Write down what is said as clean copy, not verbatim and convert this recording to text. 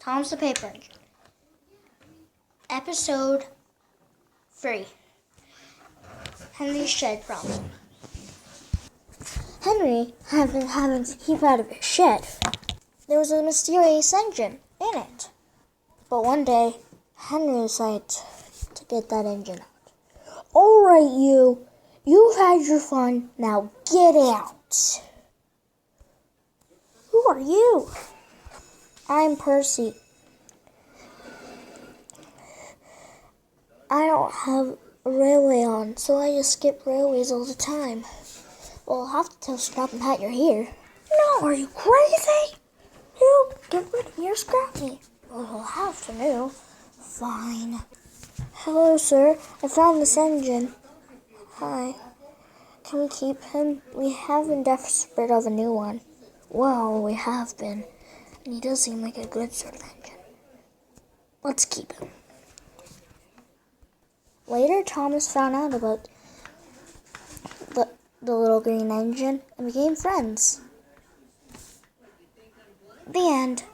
Tom's the Paper Engine. Episode 3. Henry's shed problem. Henry had been having to keep out of his shed. There was a mysterious engine in it. But one day, Henry decided to get that engine out. All right, you've had your fun, now get out. Who are you? I'm Percy. I don't have a railway on, so I just skip railways all the time. Well, I'll have to tell Scrap and Pat you're here. No, are you crazy? You get rid of me or scrap me. Well, I'll have to know. Fine. Hello, sir. I found this engine. Hi. Can we keep him? We have been desperate of a new one. Well, we have been. And he does seem like a good sort of engine. Let's keep him. Later, Thomas found out about the little green engine and became friends. The end.